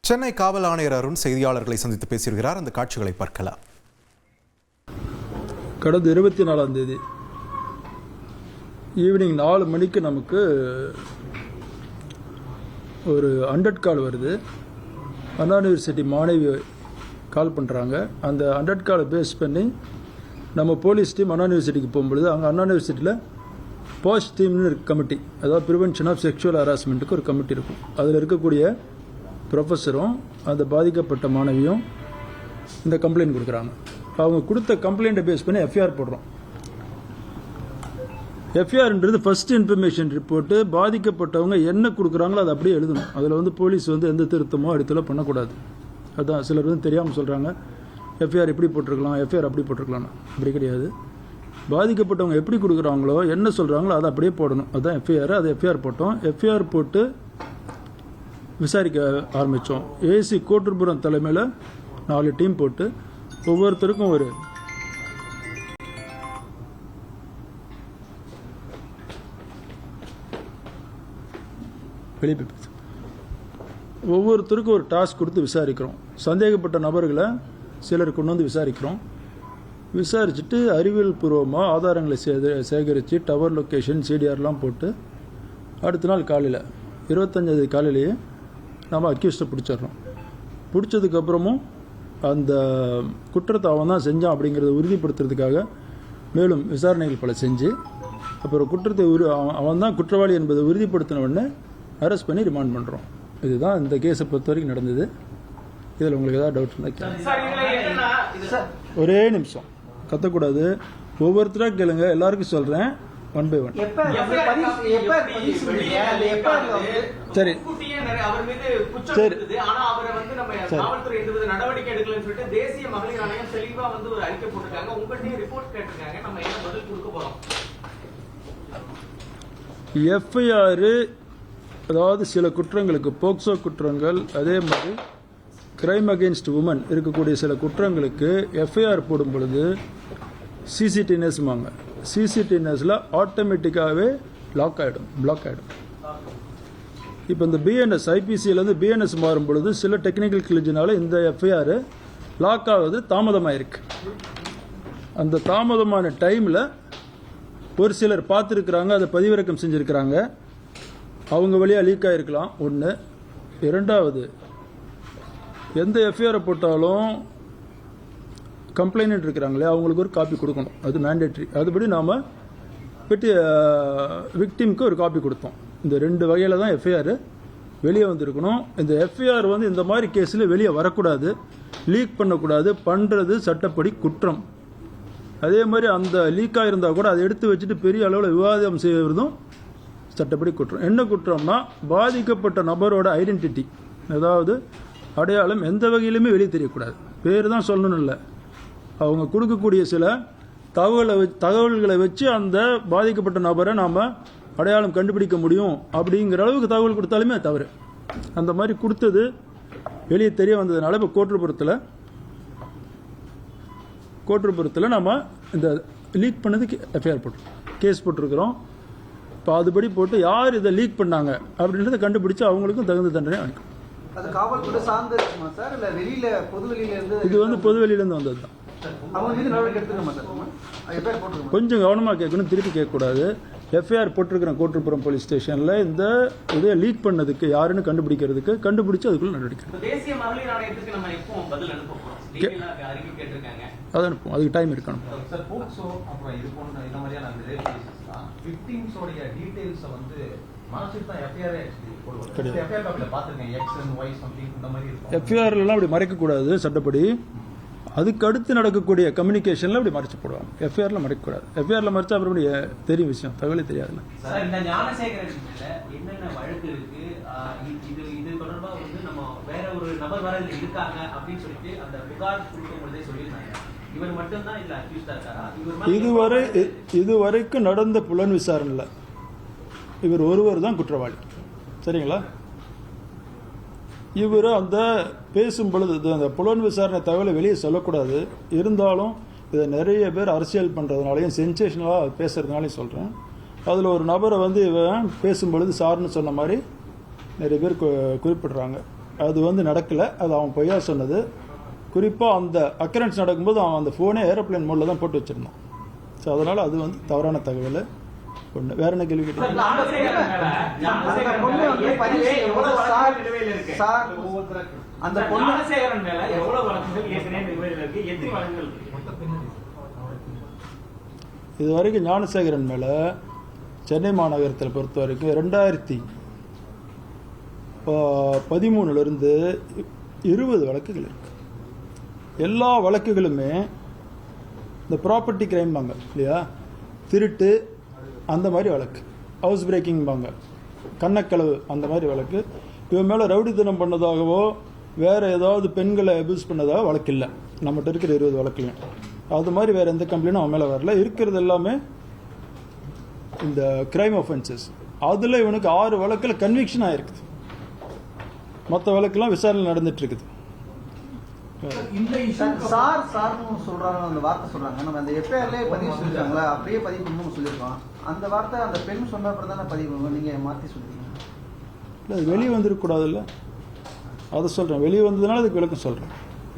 சென்னை காவல் ஆணையர் அருண் செய்தியாளர்களை சந்தித்து பேசியிருக்கிறார். அந்த காட்சிகளை பார்க்கலாம். கடந்த 24ஆம் தேதி ஈவினிங் 4 மணிக்கு நமக்கு ஒரு 100 கால் வருது. அண்ணா யூனிவர்சிட்டி மாணவி கால் பண்ணுறாங்க. அந்த 100 காலை பேஸ் பண்ணி நம்ம போலீஸ் டீம் அண்ணா யூனிவர்சிட்டிக்கு போகும்பொழுது அங்கே அண்ணா யூனிவர்சிட்டியில் பாஸ் டீம்னு ஒரு கமிட்டி, அதாவது ப்ரிவென்ஷன் ஆஃப் செக்ஷுவல் ஹராஸ்மெண்ட்டுக்கு ஒரு கமிட்டி இருக்கும். அதில் இருக்கக்கூடிய ப்ரொஃபஸரும் அந்த பாதிக்கப்பட்ட மாணவியும் இந்த கம்ப்ளைண்ட் கொடுக்குறாங்க. அவங்க கொடுத்த கம்ப்ளைண்ட்டை பேஸ் பண்ணி எஃப்ஐஆர் போடுறோம். எஃப்ஐஆர்ன்றது ஃபர்ஸ்ட் இன்ஃபர்மேஷன் ரிப்போர்ட்டு. பாதிக்கப்பட்டவங்க என்ன கொடுக்குறாங்களோ அதை அப்படியே எழுதணும். அதில் போலீஸ் எந்த திருத்தமோ அடுத்தலோ பண்ணக்கூடாது. அதான் சிலர் தெரியாமல் சொல்கிறாங்க, எஃப்ஐஆர் எப்படி போட்டிருக்கலாம், எஃப்ஐஆர் அப்படி போட்டிருக்கலாம்னு. அப்படி கிடையாது. பாதிக்கப்பட்டவங்க எப்படி கொடுக்குறாங்களோ என்ன சொல்கிறாங்களோ அதை அப்படியே போடணும். அதுதான் எஃப்ஐஆர். அதை எஃப்ஐஆர் போட்டோம். எஃப்ஐஆர் போட்டு விசாரிக்க ஆரம்பித்தோம். ஏசி கோட்டூர்புரம் தலைமையில் 4 டீம் போட்டு ஒவ்வொருத்தருக்கும் ஒவ்வொருத்தருக்கும் ஒரு டாஸ்க் கொடுத்து விசாரிக்கிறோம். சந்தேகப்பட்ட நபர்களை சிலர் கொண்டு வந்து விசாரிக்கிறோம். விசாரிச்சுட்டு அறிவியல் பூர்வமாக ஆதாரங்களை சேகரித்து டவர் லொக்கேஷன் சிடிஆர்லாம் போட்டு அடுத்த நாள் காலையில் 25 காலையிலேயே நம்ம அக்யூஸ்டை பிடிச்சிடுறோம். பிடிச்சதுக்கப்புறமும் அந்த குற்றத்தை அவன் தான் செஞ்சான் அப்படிங்கிறத உறுதிப்படுத்துறதுக்காக மேலும் விசாரணைகள் பல செஞ்சு அப்புறம் குற்றத்தை அவன் தான் குற்றவாளி என்பதை உறுதிப்படுத்தின உடனே அரெஸ்ட் பண்ணி ரிமாண்ட் பண்ணுறோம். இதுதான் இந்த கேஸை பொறுத்த வரைக்கும் நடந்தது. இதில் உங்களுக்கு ஏதாவது டவுட் இருந்தால் ஒரே நிமிஷம் கத்தக்கூடாது, ஒவ்வொருத்தராக கேளுங்க. எல்லாருக்கும் சொல்கிறேன், 1 by 1. சரி சரி எஃப்ஐஆர், அதாவது சில குற்றங்களுக்கு, போக்சோ குற்றங்கள், அதே மாதிரி கிரைம் அகெயின்ஸ்ட் உமன் இருக்கக்கூடிய சில குற்றங்களுக்கு எஃப்ஐஆர் போடும் பொழுது சிசிடிஎன்எஸ்மாங்க. சிசிடிஎன்எஸில் ஆட்டோமேட்டிக்காகவே பிளாக் ஆகிடும். இப்போ இந்த பிஎன்எஸ் ஐபிசியிலேருந்து பிஎன்எஸ் மாறும் பொழுது சில டெக்னிக்கல் கிளிஜினால இந்த எஃப்ஐஆர் லாக் ஆகுது தாமதமாயிருக்கு. அந்த தாமதமான டைமில் ஒரு சிலர் பார்த்துருக்குறாங்க, அதை பதிவிறக்கம் செஞ்சுருக்கிறாங்க, அவங்க வழியாக லீக் ஆகிருக்கலாம். 1. 2வது, எந்த எஃப்ஐஆரை போட்டாலும் கம்ப்ளைண்ட் இருக்கிறாங்களே அவங்களுக்கு ஒரு காப்பி கொடுக்கணும். அது மேண்டேட்ரி. அதுபடி நாம் விக்டிம்க்கு ஒரு காப்பி கொடுத்தோம். இந்த 2 வகையில் தான் எஃப்ஐஆர் வெளியே வந்திருக்கணும். இந்த எஃப்ஐஆர் இந்த மாதிரி கேஸில் வெளியே வரக்கூடாது, லீக் பண்ணக்கூடாது. பண்ணுறது சட்டப்படி குற்றம். அதே மாதிரி அந்த லீக் ஆகிருந்தால் கூட அதை எடுத்து வச்சுட்டு பெரிய அளவில் விவாதம் செய்வதும் சட்டப்படி குற்றம். என்ன குற்றம்னா, பாதிக்கப்பட்ட நபரோட ஐடென்டிட்டி, அதாவது அடையாளம் எந்த வகையிலுமே வெளியே தெரியக்கூடாது. பேர் தான் சொல்லணும் இல்லை, அவங்க கொடுக்கக்கூடிய சில தகவல்களை வச்சு அந்த பாதிக்கப்பட்ட நபரை நாம் அடையாளம் கண்டுபிடிக்க முடியும் அப்படிங்கிற அளவுக்கு தகவல் கொடுத்தாலுமே தவறு. அந்த மாதிரி கொடுத்தது வெளியே தெரிய வந்ததுனால இப்போ கோட்டூர்புரத்தில் நம்ம இந்த லீக் பண்ணதுக்கு எஃப்ஐஆர் கேஸ் போட்டிருக்கிறோம். இப்போ அதுபடி போட்டு யார் இதை லீக் பண்ணாங்க அப்படின்றத கண்டுபிடிச்சு அவங்களுக்கும் தகுந்த தண்டனை அளிக்கும். இது பொதுவெளியிலேருந்து வந்தது தான். கொஞ்சம் கவனமாக கேட்கணும், திருப்பி கேட்கக்கூடாது. எஃப்ஐஆர் போட்டிருக்கிறேன் கோட்டூர்புரம் போலீஸ் ஸ்டேஷனில் இந்த இதை லீக் பண்ணதுக்கு யாருன்னு கண்டுபிடிச்சு அதுக்குள்ள நடவடிக்கை அதை அனுப்பும். அதுக்கு டைம் இருக்கணும். எஃப்ஐஆர்லாம் அப்படி மறைக்கக்கூடாது சட்டப்படி. அதுக்கு அடுத்து நடக்கக்கூடிய கம்யூனிகேஷன்ல அப்படி மறைச்சு போடுவாங்க. எஃப்ஐஆர்ல மறைக்கக்கூடாது. எஃப்ஐஆர்ல மறைச்சா அப்புறம் தெரியும் விஷயம், தகவலே தெரியாதுல்ல. இதுவரைக்கும் நடந்த புலன் விசாரணையில் இவர் ஒருவர் தான் குற்றவாளி. சரிங்களா? இவர் அந்த பேசும் பொழுது அந்த புலன் விசாரணை தகவலை வெளியே சொல்லக்கூடாது. இருந்தாலும் இதை நிறைய பேர் அரசியல் பண்ணுறதுனாலையும் சென்சேஷனலாக பேசுறதுனாலையும் சொல்கிறேன். அதில் ஒரு நபரை இவன் பேசும்பொழுது சார்னு சொன்ன மாதிரி நிறைய பேர் குறிப்பிடுறாங்க. அது வந்து நடக்கலை, அது அவன் பொய்யா சொன்னது. குறிப்பாக அந்த அக்கரன்ஸ் நடக்கும்போது அவன் அந்த ஃபோனே ஏரோப்ளேன் மோடில் தான் போட்டு வச்சுருந்தான். ஸோ அதனால் அது வந்து தவறான தகவல். ஒன்று வேற என்ன கேள்வி கேட்டீங்க? அந்த ஞானசேகரன் மேல எவ்வளவு வழக்குகள் ஏற்கனவே நிலுவையில் இருக்கு, எத்தனை வழக்குகள் இருக்கு? இது வரைக்கும் ஞானசேகரன் மேலே சென்னை மாநகரத்தில் பொறுத்த வரைக்கும் 2013 20 வழக்குகள் இருக்கு. எல்லா வழக்குகளுமே இந்த ப்ராப்பர்ட்டி கிரைம் பாங்க இல்லையா, திருட்டு அந்த மாதிரி வழக்கு, ஹவுஸ் பிரேக்கிங் பாங்க, கண்ணக்களவு அந்த மாதிரி வழக்கு. இவன் மேலே ரவுடித்தனம் பண்ணதாகவோ வேறு ஏதாவது பெண்களை அபியூஸ் பண்ணதாக வழக்கு இல்லை. நம்மகிட்ட இருக்கிற 20 வழக்குலையும் அது மாதிரி வேறு எந்த கம்ப்ளைண்டும் அவன் மேலே வரல. இருக்கிறது எல்லாமே இந்த கிரைம் ஒஃபென்சஸ். அதில் இவனுக்கு 6 வழக்கில் கன்விக்ஷன் ஆகிருக்குது. மற்ற வழக்கெல்லாம் விசாரணை நடந்துட்டு இருக்குது. சார் சொல்றாங்க, அந்த வார்த்தை சொல்றாங்க. நம்ம அந்த எஃப்ஐஆர்லேயே பதிவு சொல்லிருக்காங்களா, அப்படியே பதிவு பண்ணணும் சொல்லியிருக்கோம். அந்த வார்த்தை அந்த பெண் சொன்ன அப்புறம் தானே பதிவு பண்ணுவோம். நீங்க மாற்றி சொல்றீங்க. இல்லை, அது வெளியே வந்துருக்கூடாதுல்ல, அதை சொல்கிறேன். வெளியே வந்ததுனால அதுக்கு விளக்கம் சொல்கிறேன்.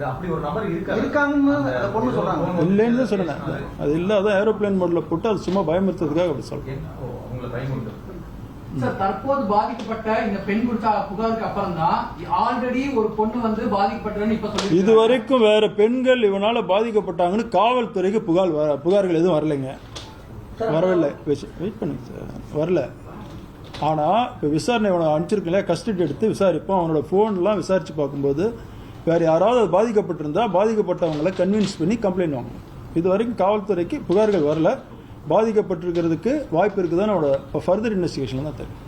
அப்படி ஒரு நபர் இருக்காங்கன்னு அந்த பொண்ணு சொல்றாங்க. இல்லைன்னு தான் சொன்னேன். அது இல்லை, அதான் ஏரோப்ளேன் மோடில் போட்டு அது சும்மா பயமுறுத்துறதுக்காக அப்படி சொல்கிறேன். சார், தற்போது பாதிக்கப்பட்ட இந்த பெண் கொடுத்த புகாருக்கு அப்புறம் தான் ஆல்ரெடி ஒரு பொண்ணு வந்து பாதிக்கப்பட்டதுன்னு இப்ப சொல்லி இது வரைக்கும் வேற பெண்கள் இவனால பாதிக்கப்பட்டாங்கன்னு காவல்துறைக்கு புகார்கள் எதுவும் வரலைங்க. வரவில்லை. வெயிட் பண்ணுங்க சார், வரல. ஆனால் இப்போ விசாரணை அவனை அனுப்பிச்சிருக்கல, கஸ்டடி எடுத்து விசாரிப்போம். அவனோட ஃபோன்லாம் விசாரித்து பார்க்கும்போது வேறு யாராவது பாதிக்கப்பட்டிருந்தா பாதிக்கப்பட்டவங்களை கன்வின்ஸ் பண்ணி கம்ப்ளைண்ட் வாங்கணும். இது வரைக்கும் காவல்துறைக்கு புகார்கள் வரல. பாதிக்கப்பட்டிருக்கிறதுக்கு வாய்ப்பு இருக்குதான் அவனோட ஃபர்தர் இன்வெஸ்டிகேஷன் தான் தெரியும்.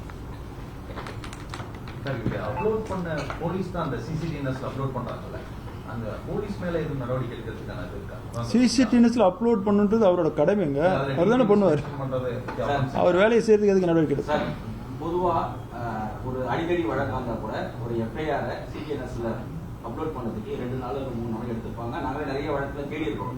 அப்லோட் பண்ண போலீஸ் தான் அந்த சிசிடிஎன்எஸ்ல அப்லோட் பண்றாங்கல்ல, அந்த போலீஸ் மேல எதுவும் நடவடிக்கை எடுக்கிறதுக்கான இருக்கா? சிசிடிஎன்எஸ்ல அப்லோட் பண்ணுன்றது அவரோட கடமைங்க, அவர் தானே பண்ணுவார். அவர் வேலையை செய்யறதுக்கு எதுக்கு நடவடிக்கை எடுப்பார்? பொதுவா ஒரு அடிக்கடி வழக்காக கூட ஒரு எஃப்ஐஆர் சிடிஎன்எஸ்ல அப்லோட் பண்ணதுக்கு 2 நாள் 3 நாள் எடுத்துப்பாங்க. நாங்களே நிறைய வழக்குல தேடி இருக்கோம்.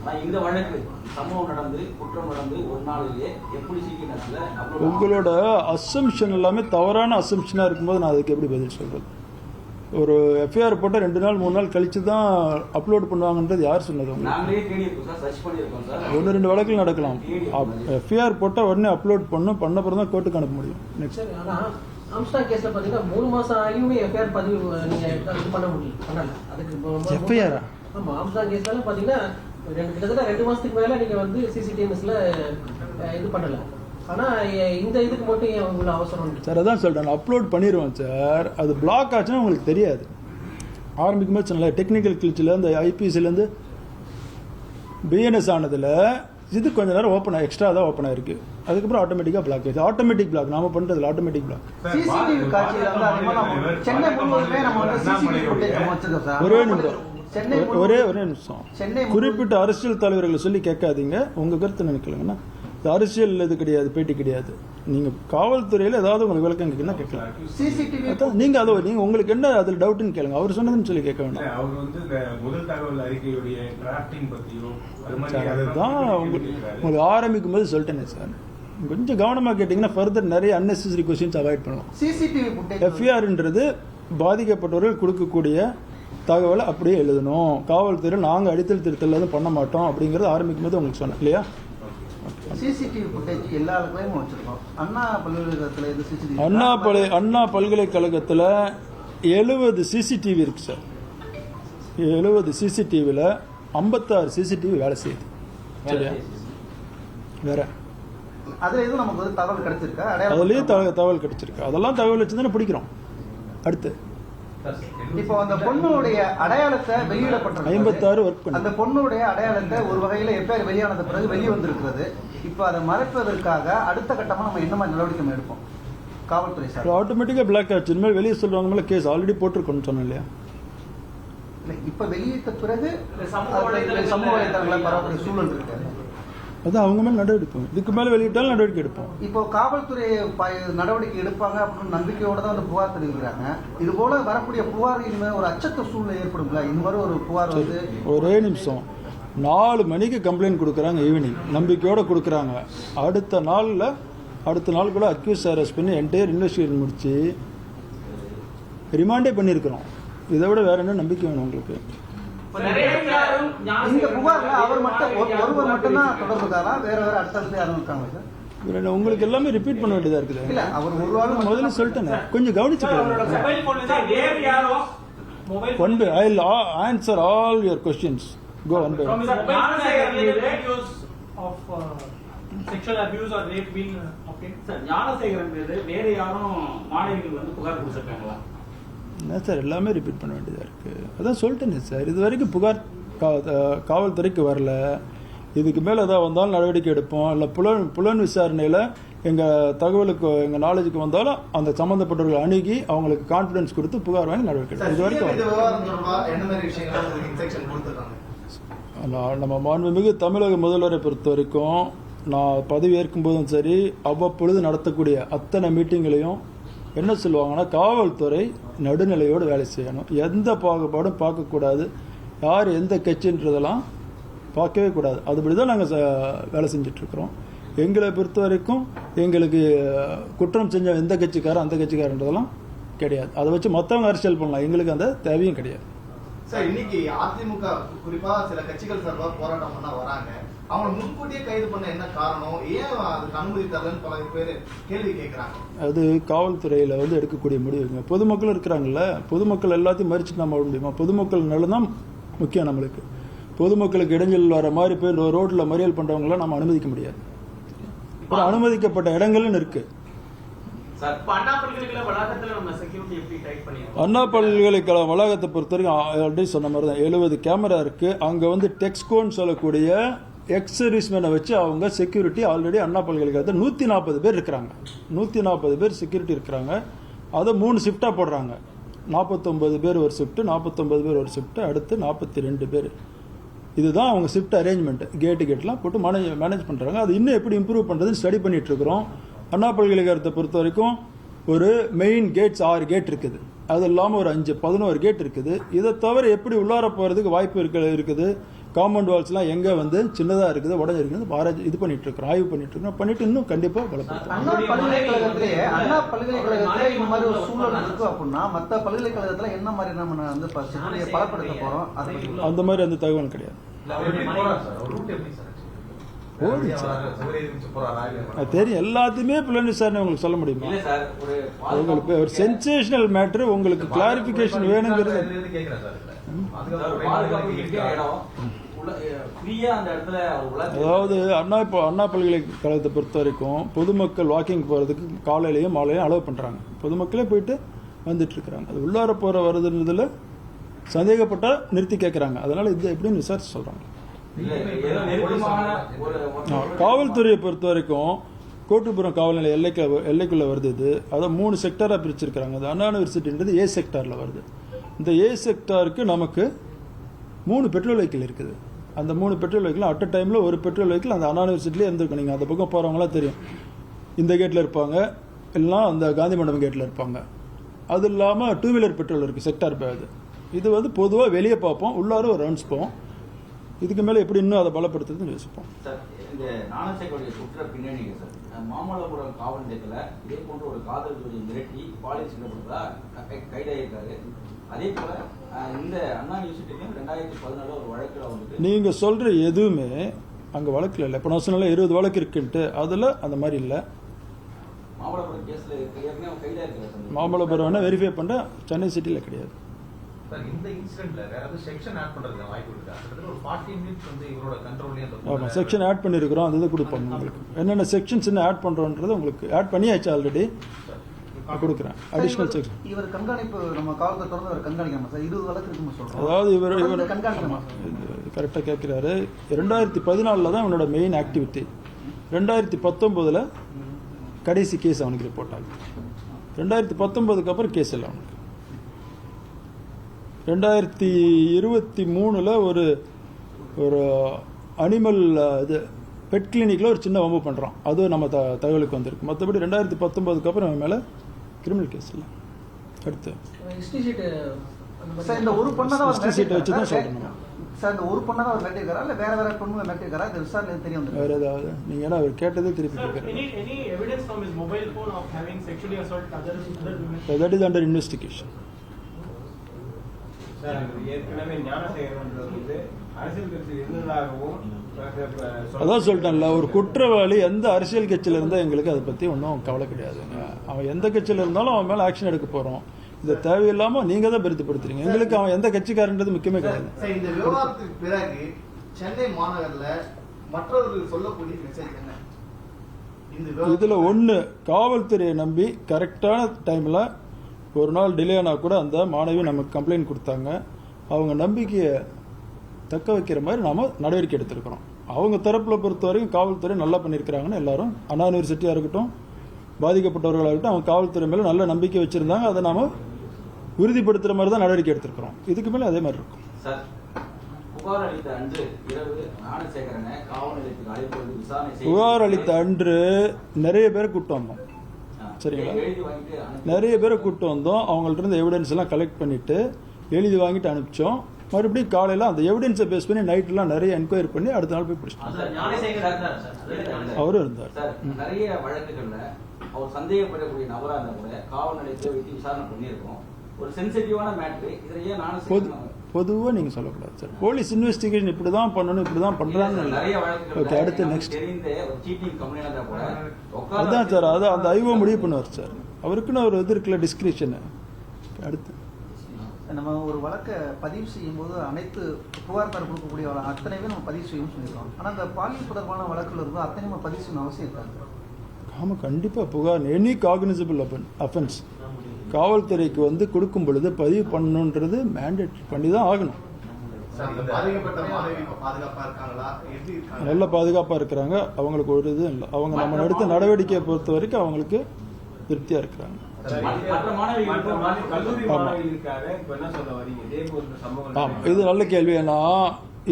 ஆனால் இந்த வழக்கு சம்பவம் நடந்து குற்றம் நடந்து 1 நாளிலேயே எப்படி சிடிஎன்எஸ்ல அப்லோட்? உங்களோட அசம்ஷன் எல்லாமே தவறான அசம்ஷனாக இருக்கும்போது நான் அதுக்கு எப்படி பதில் சொல்றது? ஒரு எஃப்ஐஆர் போட்டால் 2 நாள் 3 நாள் கழிச்சு தான் அப்லோட் பண்ணுவாங்கன்றது யார் சொன்னது? நாங்களே தேடி இருக்கோம் சார், சர்ச் பண்ணியிருக்கோம் சார். 1-2 வழக்கில் நடக்கலாம். எஃப்ஐஆர் போட்டால் உடனே அப்லோட் பண்ண அப்புறம் தான் கோர்ட்டுக்கு அனுப்ப முடியும். நெக்ஸ்ட் ஆம்ஸ்டாங் கேஸ்ல பாத்தீங்கன்னா 3 மாசம் ஆகியுமே எஃப்ஐஆர் பதிவு நீங்க இது பண்ண முடியல, பண்ணல. அதுக்கு எஃப்ஐஆர் ஆமா, ஆம்ஸ்டாங் கேஸ்ல பாத்தீங்கன்னா கிட்டத்தட்ட 2 மாசத்துக்கு மேல நீங்க வந்து சிசிடிஎன்எஸ்ல இது பண்ணல. ஆனா இந்த இதுக்கு மட்டும் ஏன் உங்களுக்கு அவசரம்? சார் அதான் சொல்கிறேன், அப்லோட் பண்ணிடுவோம் சார். அது பிளாக் ஆச்சுன்னா உங்களுக்கு தெரியாது. ஆரம்பிக்கும் போது சொன்னல டெக்னிக்கல் கிளிச்சில் அந்த ஐபிசிலேருந்து பிஎன்எஸ் ஆனதில் இது கொஞ்ச நேரம் ஓப்பன் எக்ஸ்ட்ரா தான் ஓப்பன் ஆயிருக்கு. அதுக்கப்புறம் ஆட்டோமேட்டிக்காக பிளாக் ஆயிடுச்சு. ஆட்டோமேட்டிக் பிளாக் நாம பண்ணுறதுல ஆட்டோமேட்டிக் பிளாக். சிசிடிவி காட்சியில வந்து அதிகமாக சென்னை முழுவதுமே நம்ம வந்து சிசிடிவி ஃபுட்டேஜ் வச்சிருக்கோம் சார். ஒரே நிமிஷம். குறிப்பிட்ட அரசியல் தலைவர்களை சொல்லி கேட்காதீங்க, உங்க கருத்து நினைக்கலங்கன்னா அரசியல் இது கிடையாது, பேட்டி கிடையாது. நீங்க காவல்துறையில ஏதாவது உங்களுக்கு விளக்கம் கேட்கணும் கேட்கலாம். நீங்க அதை நீங்க உங்களுக்கு என்ன அதுல டவுட்னு கேளுங்க. அவர் சொன்னதுன்னு சொல்லி கேட்க வேண்டாம். அவர் வந்து இந்த முதல் தகவல் அறிக்கையுடைய டிராஃப்டிங் பத்தியோ அதுதான் உங்களுக்கு ஆரம்பிக்கும் போது சொல்லிட்டேனே சார். கொஞ்சம் கவனமா கேட்டீங்கன்னா ஃபர்தர் நிறைய அன்னெசரி கொஸ்டின்ஸ் அவாய்ட் பண்ணலாம். எஃப்ஐஆர்ன்றது பாதிக்கப்பட்டவர்கள் கொடுக்கக்கூடிய தகவலை அப்படியே எழுதணும். காவல்துறை நாங்கள் அடித்தல் திருத்தல் எதுவும் பண்ண மாட்டோம் அப்படிங்கிறது ஆரம்பிக்கும் போது உங்களுக்கு சொன்னேன் இல்லையா? சிசிடிவி ஃபுட்டேஜ் எல்லா இடத்துலயும் வச்சிருக்கோம். அண்ணா பல்கலைக்கழகத்தில் இது சிசிடிவி அண்ணா பல்கலைக்கழகத்தில் 70 சிசிடிவி இருக்கு சார். 70 சிசிடிவியில் 56 சிசிடிவி வேலை செய்யுது. சரியா? வேற அதுல எதுவும் நமக்கு வந்து தகவல் கிடைச்சிருக்கா? அதுலயும் தகவல் கிடைச்சிருக்கு. அதெல்லாம் தகவல் வச்சு தானே பிடிக்கிறோம். அடுத்து இப்போ அந்த பொண்ணுடைய அடையாளத்தை வெளியிடப்பட்டிருக்கு. 56 ஒர்க் பண்ணி அந்த பொண்ணுடைய அடையாளத்தை ஒரு வகையில எஃப்ஐஆர் வெளியானது பிறகு வெளியே வந்திருக்கிறது. இப்போ அதை மறைப்பதற்காக அடுத்த கட்டமா நம்ம என்ன மாதிரி நடவடிக்கை எடுப்போம் காவல்துறை சார்? ஆட்டோமேட்டிக்கா பிளாக் ஆச்சு. இனிமேல் வெளியே சொல்றவங்க மேல கேஸ் ஆல்ரெடி போட்டிருக்கோன்னு சொன்னேன் இல்லையா? இப்ப வெளியிட்ட பிறகு சமூக வலைதளங்களை பரவக்கூடிய சூழல் இருக்கு. அதான் அவங்க மேல நடவடிக்கை, இதுக்கு மேல வெளியிட்டாலும் நடவடிக்கை எடுப்போம். இப்போ காவல்துறை நடவடிக்கை எடுப்பாங்க அப்படின்னு நம்பிக்கையோட தான் அந்த புகார் தெரிவிக்கிறாங்க. இது போல வரக்கூடிய புகார் இனிமேல் ஒரு அச்சத்த சூழ்நிலை ஏற்படும்ல? இந்த மாதிரி ஒரு புகார் வந்து ஒரே நிமிஷம் 4 மணிக்கு கம்ப்ளைண்ட் கொடுக்குறாங்க, ஈவினிங் நம்பிக்கையோட கொடுக்குறாங்க. அடுத்த நாளுக்குள்ள அக்யூஸ் அரெஸ்ட் பண்ணி என்டையர் இன்வெஸ்டிகேஷன் முடிச்சு ரிமாண்டே பண்ணியிருக்கிறோம். இதை விட வேற என்ன நம்பிக்கை வேணும் உங்களுக்கு? இந்த புகார்ல அவர் மட்டும் ஒருவர் மட்டும்தான் தொடர்புதாரா, வேற அடுத்தடுத்து யாரும் இருக்காங்க சார்? உங்களுக்கு எல்லாமே ரிப்பீட் பண்ண வேண்டியதா இருக்குது. இல்ல அவர் ஒரு ஆள் முதல்ல சொல்லிட்டேன், கொஞ்சம் கவனிச்சுக்கலாம். One by I'll answer all your questions. Go on by. Sexual abuse or rape been okay sir. Gnanasekaran மீது வேற யாரும் மாணவிகள் வந்து புகார் கொடுத்திருக்காங்களா? என்ன சார் எல்லாமே ரிப்பீட் பண்ண வேண்டியதா இருக்கு. அதான் சொல்லிட்டேனே சார், இது வரைக்கும் புகார் காவல்துறைக்கு வரல. இதுக்கு மேலே ஏதாவது வந்தாலும் நடவடிக்கை எடுப்போம். இல்லை புலன் விசாரணையில் எங்கள் தகவலுக்கு எங்கள் நாலேஜுக்கு வந்தாலும் அந்த சம்மந்தப்பட்டவர்களை அணுகி அவங்களுக்கு கான்ஃபிடன்ஸ் கொடுத்து புகார் வாங்கி நடவடிக்கை எடுப்போம். இது வரைக்கும் நம்ம மாண்புமிகு தமிழக முதல்வரை பொறுத்த வரைக்கும் நான் பதவி ஏற்கும் போதும் சரி, அவ்வப்பொழுது நடத்தக்கூடிய அத்தனை மீட்டிங்களையும் என்ன சொல்லுவாங்கன்னா, காவல்துறை நடுநிலையோடு வேலை செய்யணும், எந்த பாகுபாடும் பார்க்கக்கூடாது, யார் எந்த கட்சின்றதெல்லாம் பார்க்கவே கூடாது. அதுபடி தான் நாங்கள் வேலை செஞ்சிட்ருக்குறோம். எங்களை பொறுத்த வரைக்கும் எங்களுக்கு குற்றம் செஞ்ச எந்த கட்சிக்காரன் அந்த கட்சிக்காரன்றதெல்லாம் கிடையாது. அதை வச்சு மற்றவங்க அரசியல் பண்ணலாம், எங்களுக்கு அந்த தேவையும் கிடையாது. சார், இன்னைக்கு அதிமுக குறிப்பா சில கட்சிகள் சார்பாக போராட்டம் பண்ண வராங்க. அவங்க முன்கூட்டியே கைது பண்ண என்ன காரணம், ஏன் அதுக்கு அனுமதி தரலன்னு பல பேர் கேள்வி கேட்கறாங்க. அது காவல்துறையில எடுக்கக்கூடிய முடிவுங்க. பொதுமக்கள் இருக்கிறாங்கல்ல, பொதுமக்கள் எல்லாத்தையும் மறிச்சுட்டு நம்ம முடியுமா? பொதுமக்கள் நல்லதான் முக்கியம் நம்மளுக்கு. பொதுமக்களுக்கு இடைஞ்சல் வர மாதிரி போய் ரோட்ல மறியல் பண்றவங்களாம் நம்ம அனுமதிக்க முடியாது. ஒரு அனுமதிக்கப்பட்ட இடங்கள்னு இருக்கு. அண்ணா பல்கலைக்கழக வளாகத்தை பொறுத்த வரைக்கும் ஆல்ரெடி சொன்ன மாதிரி தான் 70 கேமரா இருக்கு. அங்க டெக்ஸ்கோன்னு சொல்லக்கூடிய எக்ஸ் சர்வீஸ்மேனை வச்சு அவங்க செக்யூரிட்டி ஆல்ரெடி அண்ணா பல்கலைக்கழகத்தில் 140 பேர் இருக்கிறாங்க. 140 பேர் செக்யூரிட்டி இருக்கிறாங்க. அதை 3 ஷிஃப்டா போடுறாங்க. 49 பேர் ஒரு ஷிஃப்ட், 49 பேர் ஒரு ஷிஃப்ட், அடுத்து 42 பேர். இதுதான் அவங்க ஷிஃப்ட் அரேஞ்ச்மெண்ட். கேட்லாம் போட்டு மேனேஜ் பண்றாங்க. அது இன்னும் எப்படி இம்ப்ரூவ் பண்றதுன்னு ஸ்டடி பண்ணிட்டு இருக்கிறோம். அண்ணா பல்கலைக்கழகத்தை பொறுத்த வரைக்கும் ஒரு மெயின் கேட்ஸ் 6 கேட் இருக்குது. அது இல்லாமல் ஒரு 5-11 கேட் இருக்குது. இதை தவிர எப்படி உள்ளார போறதுக்கு வாய்ப்பு இருக்குது. காம்பவுண்ட் வால்ஸ்லாம் எங்க சின்னதா இருக்குது, உடஞ்சிருக்குது, இது பண்ணிட்டு இருக்கோம், ஆய்வு பண்ணிட்டு இருக்கோம். பண்ணிட்டு இன்னும் கண்டிப்பா பலப்படுத்தும். அண்ணா பல்கலைக்கழகத்திலே இந்த மாதிரி ஒரு சூழல் இருக்கு அப்படின்னா மற்ற பல்கலைக்கழகத்துல என்ன மாதிரி நம்ம பலப்படுத்த போறோம்? அந்த மாதிரி அந்த தகவல் கிடையாது. தெரியும், எல்லாத்தையுமே புலன் விசாரணை உங்களுக்கு சொல்ல முடியுமா? உங்களுக்கு ஒரு சென்சேஷனல் மேட்டர், உங்களுக்கு கிளாரிபிகேஷன் வேணுங்கிறது. அதாவது அண்ணா பல்கலைக்கழகத்தை பொறுத்த வரைக்கும் பொதுமக்கள் வாக்கிங் போறதுக்கு காலையிலையும் மாலையிலையும் அலோவ் பண்றாங்க. பொதுமக்களே போயிட்டு வந்துட்டு இருக்கிறாங்க. அது உள்ளார போற வருதுன்றதுல சந்தேகப்பட்டா நிறுத்தி கேட்கறாங்க. அதனால இது எப்படின்னு விசாரிச்சு சொல்றாங்க. காவல்துறையை பொறுத்த வரைக்கும் கோட்டுப்புறம் காவல் நிலைய எல்லைக்குள்ள வருது. இது அதை 3 செக்டரா பிரிச்சிருக்காங்க. அது அண்ணா யூனிவர்சிட்டின்றது ஏ செக்டார்ல வருது. இந்த ஏ செக்டாருக்கு நமக்கு 3 பெட்ரோல் வெஹிக்கிள் இருக்குது. அந்த 3 பெட்ரோல் வெஹிக்கிள் அட் அ டைம்ல ஒரு பெட்ரோல் வெஹிக்கிள் அந்த அண்ணா யூனிவர்சிட்டிலே இருந்திருக்கும். நீங்க அந்த பக்கம் போறவங்களாம் தெரியும், இந்த கேட்ல இருப்பாங்க, எல்லாம் அந்த காந்தி மண்டபம் கேட்ல இருப்பாங்க. அது இல்லாம 2 வீலர் பெட்ரோல் இருக்கு செக்டார் பேது. இது பொதுவாக வெளியே பார்ப்போம், உள்ளார ஒரு ரவுண்ட்ஸ் போவோம். இதுக்கு மேல எப்படி இன்னும் அதை பலப்படுத்துறதுன்னு யோசிப்போம். சார், இந்த ஞானசேகருடைய குற்ற பின்னணிங்க சார், மாமல்லபுரம் காவல் நிலையத்துல இதே போன்ற ஒரு காதல் ஜோடியை மிரட்டி பாலியல் செய்யப்படுறதா கைதாயிருக்காரு. அதே போல இந்த அண்ணா யூனிவர்சிட்டிக்கும் 2014 ஒரு வழக்குல நீங்க சொல்ற எதுவுமே அங்க வழக்குல இல்லை. இப்ப நான் சொன்ன 20 வழக்கு இருக்குன்ட்டு அதுல அந்த மாதிரி இல்லை. மாமல்லபுரம் கேஸ்ல ஏற்கனவே கைதாயிருக்காரு. மாமல்லபுரம் வெரிஃபை பண்ண சென்னை சிட்டில கிடையாது. இந்த இன்சிடென்ட்ல வேற ஏதாவது செக்ஷன் ஆட் பண்றதுக்கு வாய்ப்பு இருக்கா? கிட்டத்தட்ட ஒரு 40 மினிட்ஸ் இவரோட கண்ட்ரோல்லயே அந்த ஆமா செக்ஷன் ஆட் பண்ணிருக்கிறோம். அது கொடுப்பாங்க உங்களுக்கு. என்னென்ன செக்ஷன்ஸ் என்ன ஆட் பண்றோம்ன்றது உங்களுக்கு ஆட் பண்ணியாச்சு ஆல்ரெடி. கொடுக்குறேன் அடிஷனல் செக்ஷன். இவர் கண்காணிப்பு நம்ம காவல்துறை தொடர்ந்து அவர் கண்காணிக்கணும் சார். 20 வழக்கு இருக்குன்னு சொல்றோம். அதாவது இவர் கண்காணிக்கணும். கரெக்டா கேட்கிறாரு. 2014 தான் இவனோட மெயின் ஆக்டிவிட்டி. 2019 கடைசி கேஸ் அவனுக்கு ரிப்போர்ட் ஆகுது. 2019க்கு அப்புறம் கேஸ் இல்லை அவனுக்கு. 2023 ஒரு அனிமல் இது பெட் கிளினிக்ல ஒரு சின்ன வம்பு பண்றான். அது நம்ம தகவலுக்கு வந்திருக்கு. மற்றபடி 2019க்கு அப்புறம் அவன் மேல கிரிமினல் கேஸ் இல்லை. அடுத்து இந்த ஒரு பொண்ணதான் வச்சு தான் சொல்றேன் சார். இந்த ஒரு பொண்ணதான் அவர் மிரட்டிருக்காரா இல்ல வேற வேற பொண்ணு மிரட்டிருக்காரா? இது விசாரணை தெரிய வந்து வேற ஏதாவது நீங்க ஏன்னா அவர் கேட்டதே திருப்பி கேட்கறாரு. Any evidence from his mobile phone of having sexually assaulted other women? That is under investigation. ஏற்கனவே ஞானசேகரன்றவர் வந்து அரசியல் கட்சியில் இருந்ததாகவும் அதான் சொல்லிட்டேன்ல, ஒரு குற்றவாளி எந்த அரசியல் கட்சியில் இருந்தால் எங்களுக்கு அதை பற்றி ஒன்றும் கவலை கிடையாதுங்க. அவன் எந்த கட்சியில் இருந்தாலும் அவன் மேலே ஆக்ஷன் எடுக்க போகிறோம். இந்த தேவையில்லாமல் நீங்கள் தான் பெருத்துப்படுத்துறீங்க. எங்களுக்கு அவன் எந்த கட்சிக்காரன்றது முக்கியமே கிடையாது. இந்த விவகாரத்துக்கு பிறகு சென்னை மாநகரில் மற்றவர்கள் சொல்லக்கூடிய மெசேஜ் என்ன? இதில் ஒன்று, காவல்துறையை நம்பி கரெக்டான டைமில் ஒரு நாள் டிலே ஆனால் கூட அந்த மாணவி நமக்கு கம்ப்ளைண்ட் கொடுத்தாங்க. அவங்க நம்பிக்கையை தக்க வைக்கிற மாதிரி நாம் நடவடிக்கை எடுத்திருக்கிறோம். அவங்க தரப்பில் பொறுத்த வரைக்கும் காவல்துறை நல்லா பண்ணியிருக்கிறாங்கன்னு எல்லாரும், அண்ணா யூனிவர்சிட்டியாக இருக்கட்டும், பாதிக்கப்பட்டவர்களாக இருக்கட்டும், அவங்க காவல்துறை மேலே நல்ல நம்பிக்கை வச்சுருந்தாங்க. அதை நாம் உறுதிப்படுத்துகிற மாதிரி தான் நடவடிக்கை எடுத்திருக்கிறோம். இதுக்கு மேலே அதே மாதிரி இருக்கும். சார், புகார் அளித்த அன்று இரவு ஞானசேகரனை காவல் நிலையத்துக்கு அழைத்து வந்து விசாரணை செய்து புகார் அளித்த அன்று நிறைய பேரை கூப்பிட்டு வந்தோம். சரிங்களா? எழுதி வாங்கிட்டு நிறைய பேரை கூப்பிட்டு வந்தோம். அவங்கள்ட்ட இருந்து எவிடன்ஸ் எல்லாம் கலெக்ட் பண்ணிட்டு எழுதி வாங்கிட்டு அனுப்பிச்சோம். மறுபடியும் காலையில் அந்த எவிடன்ஸை பேஸ் பண்ணி நைட்லாம் நிறைய என்கொயரி பண்ணி அடுத்த நாள் போய் பிடிச்சிட்டோம். அவரும் இருந்தார். சார், நிறைய வழக்குகள்ல அவர் சந்தேகப்படக்கூடிய நபரா இருந்தா கூட காவல் நிலையத்தை வைத்து விசாரணை பண்ணியிருக்கோம். ஒரு சென்சிட்டிவான மேட்ரு, இதுல ஏன் ஞானசேகரன் பொதுவாக நீங்கள் சொல்லக்கூடாது சார். போலீஸ் இன்வெஸ்டிகேஷன் இப்படி தான் பண்ணணும், இப்படி தான் பண்ணுறான்னு நிறைய ஓகே, அடுத்து நெக்ஸ்ட் தெரிந்த ஒரு சீட்டிங் கம்பெனியா கூட அதான் சார், அதான் அந்த ஐஓ முடிவு பண்ணுவார் சார். அவருக்குன்னு ஒரு இது இருக்குல்ல, டிஸ்கிரிப்ஷனு. அடுத்து நம்ம ஒரு வழக்கை பதிவு செய்யும் போது அனைத்து புகார்தாரர் கொடுக்கக்கூடிய அத்தனை பேர் நம்ம பதிவு செய்யணும்னு சொல்லியிருக்கோம். ஆனால் அந்த பாலியல் தொடர்பான வழக்கில் இருக்கும் அத்தனை நம்ம பதிவு செய்யணும் அவசியம் இருக்காங்க. ஆமாம், கண்டிப்பாக புகார் எனி காக்னிசபிள் அஃபென்ஸ் காவல்துறைக்கு வந்து கொடுக்கும் பொழுது பதிவு பண்ணணுன்றது மேண்டேட் பண்ணி தான் ஆகணும். நல்ல பாதுகாப்பாக இருக்கிறாங்க. அவங்களுக்கு ஒரு இது இல்லை. அவங்க நம்ம எடுத்த நடவடிக்கையை பொறுத்த வரைக்கும் அவங்களுக்கு திருப்தியாக இருக்கிறாங்க. ஆமாம், இது நல்ல கேள்வி. ஏன்னா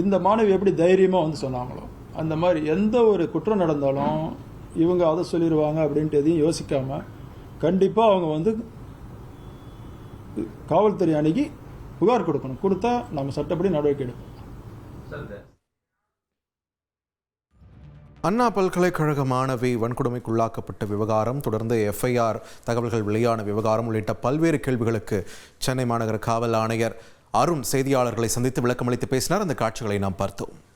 இந்த மாணவி எப்படி தைரியமாக வந்து சொன்னாங்களோ அந்த மாதிரி எந்த ஒரு குற்றம் நடந்தாலும் இவங்க அதை சொல்லிடுவாங்க அப்படின்ட்டு எதையும் யோசிக்காம கண்டிப்பாக அவங்க வந்து காவல்துறை அணுகி புகார் கொடுக்கணும். கொடுத்தா நம்ம சட்டப்படி நடவடிக்கை எடுப்போம். அண்ணா பல்கலைக்கழக மாணவி வன்கொடுமைக்குள்ளாக்கப்பட்ட விவகாரம், தொடர்ந்து எஃப்ஐஆர் தகவல்கள் வெளியான விவகாரம் உள்ளிட்ட பல்வேறு கேள்விகளுக்கு சென்னை மாநகர காவல் ஆணையர் அருண் செய்தியாளர்களை சந்தித்து விளக்கமளித்து பேசினார். அந்த காட்சிகளை நாம் பார்த்தோம்.